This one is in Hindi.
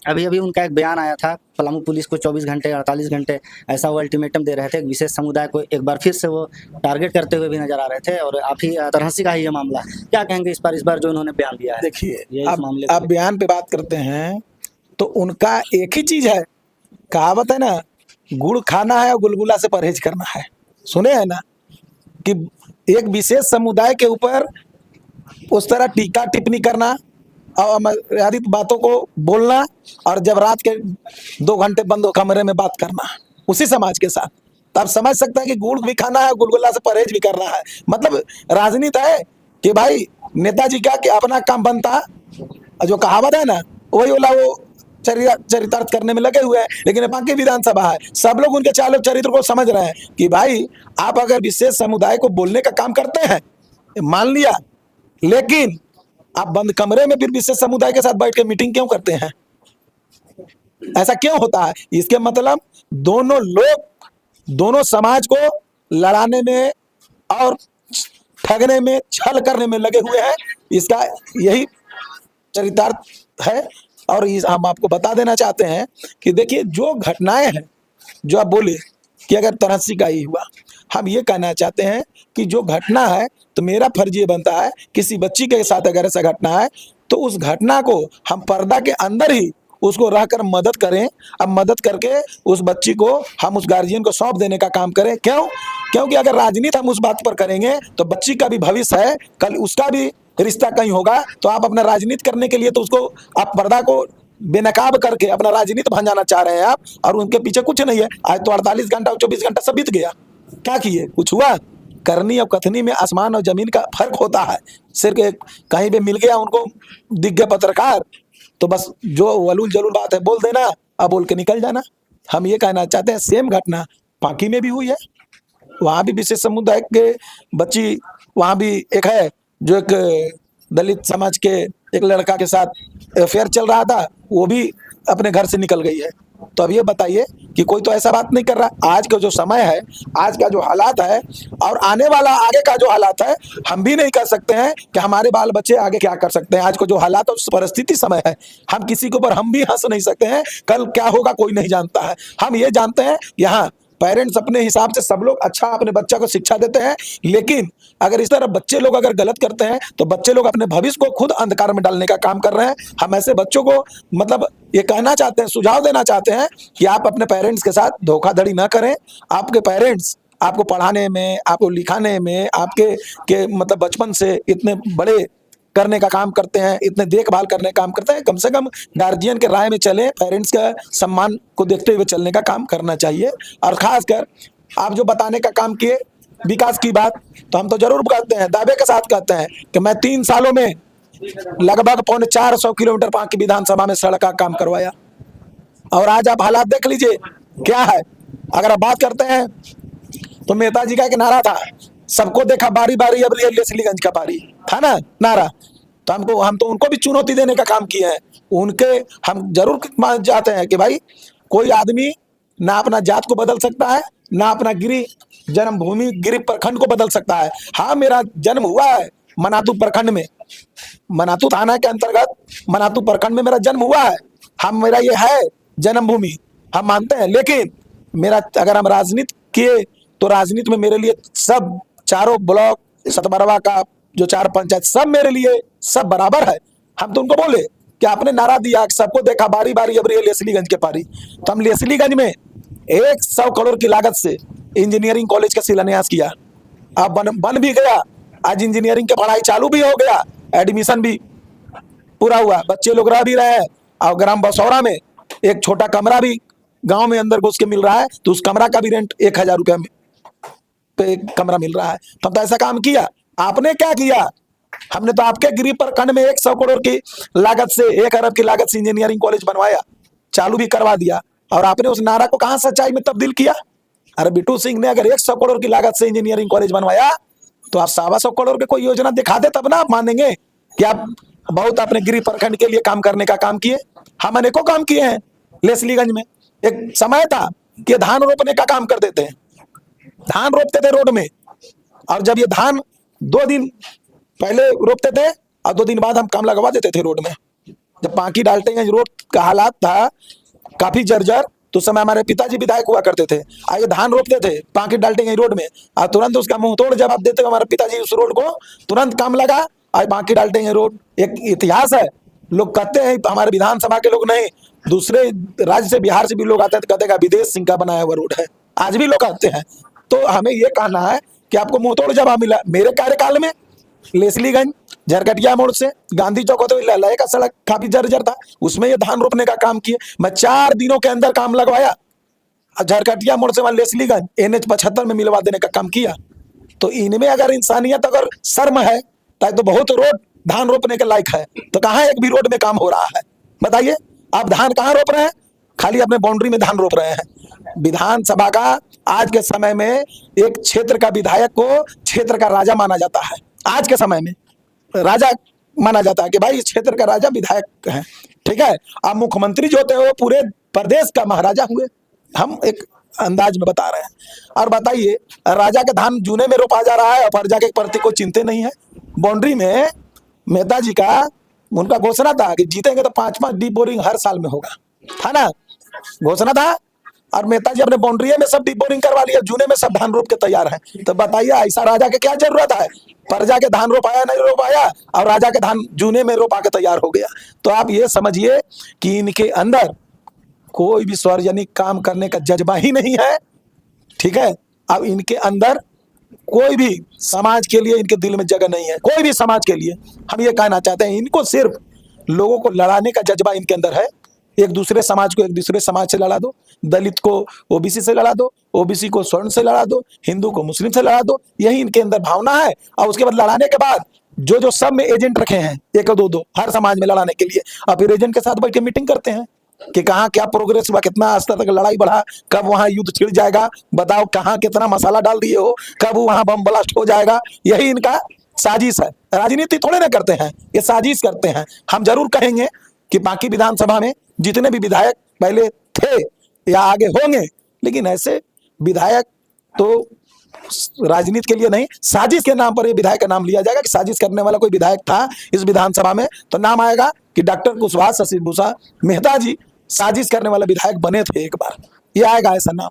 अभी अभी उनका एक बयान आया था, पलामू पुलिस को 24 घंटे 48 घंटे ऐसा वो अल्टीमेटम दे रहे थे, विशेष समुदाय को एक बार फिर से वो टारगेट करते हुए भी नजर आ रहे थे। और आप ही तरहसी का ही ये मामला, क्या कहेंगे इस बार जो उन्होंने बयान दिया है देखिए, ये इस मामले को अब बयान पे बात करते हैं तो उनका एक ही चीज है, कहावत है ना, गुड़ खाना है और गुलगुला से परहेज करना है। सुने हैं ना कि एक विशेष समुदाय के ऊपर उस तरह टीका टिप्पणी करना और अमर्यादित बातों को बोलना, और जब रात के 2 घंटे बंद कमरे में बात करना उसी समाज के साथ, तो आप समझ सकते हैं कि गुड़ भी खाना है, गुलगुला से परहेज भी करना है। मतलब राजनीति है कि भाई नेताजी का कि अपना काम बनता, जो कहावत है ना वही वाला, वो चरितार्थ करने में लगे हुए हैं। लेकिन बाकी विधानसभा है, सब लोग उनके चालक चरित्र को समझ रहे हैं कि भाई आप अगर विशेष समुदाय को बोलने का काम करते हैं, मान लिया, लेकिन आप बंद कमरे में फिर विशेष समुदाय के साथ बैठ के मीटिंग क्यों करते हैं? ऐसा क्यों होता है? इसके मतलब दोनों लोग दोनों समाज को लड़ाने में और ठगने में, छल करने में लगे हुए हैं। इसका यही चरितार्थ है। और हम आपको बता देना चाहते हैं कि देखिए, जो घटनाएं हैं, जो आप बोले कि अगर तरहसी का ही हुआ, हम ये कहना चाहते हैं कि जो घटना है, तो मेरा फर्ज ये बनता है किसी बच्ची के साथ अगर ऐसा घटना है तो उस घटना को हम पर्दा के अंदर ही उसको रहकर मदद करें। अब मदद करके उस बच्ची को हम उस गार्जियन को सौंप देने का काम करें। क्यों? क्योंकि अगर राजनीति हम उस बात पर करेंगे तो बच्ची का भी भविष्य है, कल उसका भी रिश्ता कहीं होगा। तो आप अपना राजनीति करने के लिए तो उसको आप पर्दा को बेनकाब करके अपना राजनीति भंजाना चाह रहे हैं आप, और उनके पीछे कुछ नहीं है। आज तो 48 घंटा और 24 घंटा सब बीत गया, क्या किए? कुछ हुआ? करनी और कथनी में आसमान और जमीन का फर्क होता है। सिर्फ कहीं पे मिल गया उनको दिख गया पत्रकार, तो बस जो वलूल जलूल बात है बोल देना, अब बोल के निकल जाना। हम ये कहना चाहते हैं सेम घटना पांकी में भी हुई है। वहां भी विशेष समुदाय के बच्ची, वहां भी एक है जो एक दलित समाज के एक लड़का के साथ अफेयर चल रहा था, वो भी अपने घर से निकल गई है। तो अब ये बताइए कि कोई तो ऐसा बात नहीं कर रहा। आज का जो समय है, आज का जो हालात है, और आने वाला आगे का जो हालात है, हम भी नहीं कर सकते हैं कि हमारे बाल बच्चे आगे क्या कर सकते हैं। आज को जो हालात और परिस्थिति समय है, हम किसी के ऊपर हम भी हंस नहीं सकते हैं। कल क्या होगा कोई नहीं जानता है। हम ये जानते हैं यहाँ पेरेंट्स अपने हिसाब से सब लोग अच्छा अपने बच्चा को शिक्षा देते हैं, लेकिन अगर इस तरह बच्चे लोग अगर गलत करते हैं तो बच्चे लोग अपने भविष्य को खुद अंधकार में डालने का काम कर रहे हैं। हम ऐसे बच्चों को मतलब ये कहना चाहते हैं, सुझाव देना चाहते हैं कि आप अपने पेरेंट्स के साथ धोखाधड़ी ना करें। आपके पेरेंट्स आपको पढ़ाने में, आपको लिखाने में, आपके मतलब बचपन से इतने बड़े करने का काम करते हैं, इतने देखभाल करने का काम करते हैं। कम से कम गार्जियन के राय में चले, पेरेंट्स का सम्मान को देखते हुए चलने का काम करना चाहिए। और खासकर आप जो बताने का काम किए विकास की बात, तो हम तो जरूर कहते हैं, दावे के साथ कहते हैं कि मैं 3 सालों में लगभग 450 किलोमीटर पांकी विधानसभा में सड़क का काम करवाया। और आज आप हालात देख लीजिए क्या है। अगर आप बात करते हैं तो नेताजी का एक नारा था, सबको देखा बारी बारी अब लेस्लीगंज का पारी, था ना नारा। तो हम तो उनको भी चुनौती देने का काम किए हैं। उनके हम जरूर मान जाते हैं कि भाई कोई आदमी ना अपना जात को बदल सकता है, ना अपना जन्मभूमि गिरी प्रखंड को बदल सकता है। हाँ, मेरा जन्म हुआ है मनातू प्रखंड में, मनातू थाना के अंतर्गत मनातू प्रखंड में मेरा जन्म हुआ है। हम मेरा ये है जन्मभूमि, हम मानते हैं। लेकिन मेरा अगर हम राजनीति किए तो राजनीति में मेरे लिए सब चारों ब्लॉक, सतबरवा का जो 4 पंचायत, सब मेरे लिए सब बराबर है। हम तो उनको बोले कि आपने नारा दिया सबको देखा बारी बारी अब लेस्लीगंज के पारी, तो हम लेस्लीगंज में 100 करोड़ की लागत से इंजीनियरिंग कॉलेज का शिलान्यास किया। अब बन भी गया, आज इंजीनियरिंग की पढ़ाई चालू भी हो गया, एडमिशन भी पूरा हुआ, बच्चे लोग रह भी रहे हैं। और ग्राम बसौरा में एक छोटा कमरा भी गांव में अंदर घुस के मिल रहा है, तो उस कमरा का भी रेंट 1000 रुपया पे कमरा मिल रहा है। तो हम तो ऐसा काम किया। आपने क्या किया? हमने तो आपके गिरी प्रखंड में 100 करोड़ की लागत से, 1 अरब की लागत से इंजीनियरिंग कॉलेज बनवाया, चालू भी करवा दिया। और आपने उस नारा को कहां सच्चाई में तब्दील किया? अरे बिट्टू सिंह ने अगर 100 करोड़ की लागत से इंजीनियरिंग कॉलेज बनवाया, तो आप 125 करोड़ की कोई योजना दिखा दे, तब ना आप मानेंगे कि आप बहुत अपने गिरी प्रखंड के लिए काम करने का काम किए। हम अनेकों काम किए हैं। लेस्लीगंज में एक समय था कि धान रोपने का काम करते थे, धान रोपते थे रोड में, और जब ये धान 2 दिन पहले रोपते थे और 2 दिन बाद हम काम लगवा देते थे रोड में। जब बांकी डाल्टेगंज रोड का हालात था काफी जर्जर, तो उस समय हमारे पिताजी विधायक हुआ करते थे, आगे धान रोपते थे बांकी डाल्टेगंज रोड में, और तुरंत उसका मुंह तोड़ जवाब देते हुए हमारे पिताजी उस रोड को तुरंत काम लगा। आज बांकी डाल्टेगंज रोड एक इतिहास है। लोग कहते हैं, हमारे विधानसभा के लोग नहीं, दूसरे राज्य से, बिहार से भी लोग आते हैं तो कहते हैं विदेश सिंह का बनाया हुआ रोड है, आज भी लोग कहते हैं। तो हमें ये कहना है कि आपको मुंह तोड़ जवाब मिला। मेरे कार्यकाल में लेसलीगंज झरकटिया मोड़ से गांधी चौक होते हुए लय का सड़क काफी जर्जर था, उसमें ये धान रोपने का काम किए। मैं 4 दिनों के अंदर काम लगवाया, झरकटिया मोड़ से वहां लेसलीगंज NH 75 में मिलवा देने का काम किया। तो इनमें अगर इंसानियत, अगर शर्म है, तो बहुत रोड धान रोपने के लायक है, तो कहाँ एक भी रोड में काम हो रहा है? बताइए, आप धान कहाँ रोप रहे हैं? खाली अपने बाउंड्री में धान रोप रहे हैं। विधानसभा का आज के समय में एक क्षेत्र का विधायक को क्षेत्र का राजा माना जाता है। आज के समय में राजा माना जाता है कि भाई इस क्षेत्र का राजा विधायक है, ठीक है। आप मुख्यमंत्री जो होते हैं वो पूरे प्रदेश का महाराजा हुए, हम एक अंदाज में बता रहे हैं। और बताइए, राजा का धान जूने में रोपा जा रहा है और प्रजा के प्रति को चिंता नहीं है। बाउंड्री में मेहता जी का उनका घोषणा था कि जीतेंगे तो 5-5 डीप बोरिंग हर साल में होगा, था ना, घोषणा था। और मेहता जी अपने बाउंड्री में सब डीप बोरिंग करवा लिया, जूने में सब धान रोप के तैयार हैं। तो बताइए, ऐसा राजा के क्या जरूरत है? प्रजा के धान रोपाया नहीं रोपाया, और राजा के धान जूने में रोपा के तैयार हो गया। तो आप ये समझिए कि इनके अंदर कोई भी सार्वजनिक काम करने का जज्बा ही नहीं है, ठीक है। अब इनके अंदर कोई भी समाज के लिए इनके दिल में जगह नहीं है, कोई भी समाज के लिए। हम ये कहना चाहते हैं, इनको सिर्फ लोगों को लड़ाने का जज्बा इनके अंदर है। एक दूसरे समाज को एक दूसरे समाज से लड़ा दो, दलित को OBC से लड़ा दो, OBC को स्वर्ण से लड़ा दो, हिंदू को मुस्लिम से लड़ा दो, यही इनके अंदर भावना है। और उसके बाद लड़ाने के बाद जो सब में एजेंट रखे हैं, 1-2 हर समाज में लड़ाने के लिए, और फिर एजेंट के साथ बैठ के मीटिंग करते हैं कि कहाँ क्या प्रोग्रेस हुआ, कितना स्तर तक लड़ाई बढ़ा, कब वहां युद्ध छिड़ जाएगा, बताओ कहाँ कितना मसाला डाल दिए हो, कब वहां बम ब्लास्ट हो जाएगा। यही इनका साजिश है। राजनीति थोड़े ना करते हैं, ये साजिश करते हैं। हम जरूर कहेंगे कि बाकी विधानसभा में जितने भी विधायक पहले थे या आगे होंगे, लेकिन ऐसे विधायक तो राजनीति के लिए नहीं, साजिश के नाम पर ये विधायक का नाम लिया जाएगा कि साजिश करने वाला कोई विधायक था इस विधानसभा में, तो नाम आएगा कि डॉक्टर कुशवाहा शशिभूषण मेहता जी साजिश करने वाले विधायक बने थे एक बार, ये आएगा ऐसा नाम।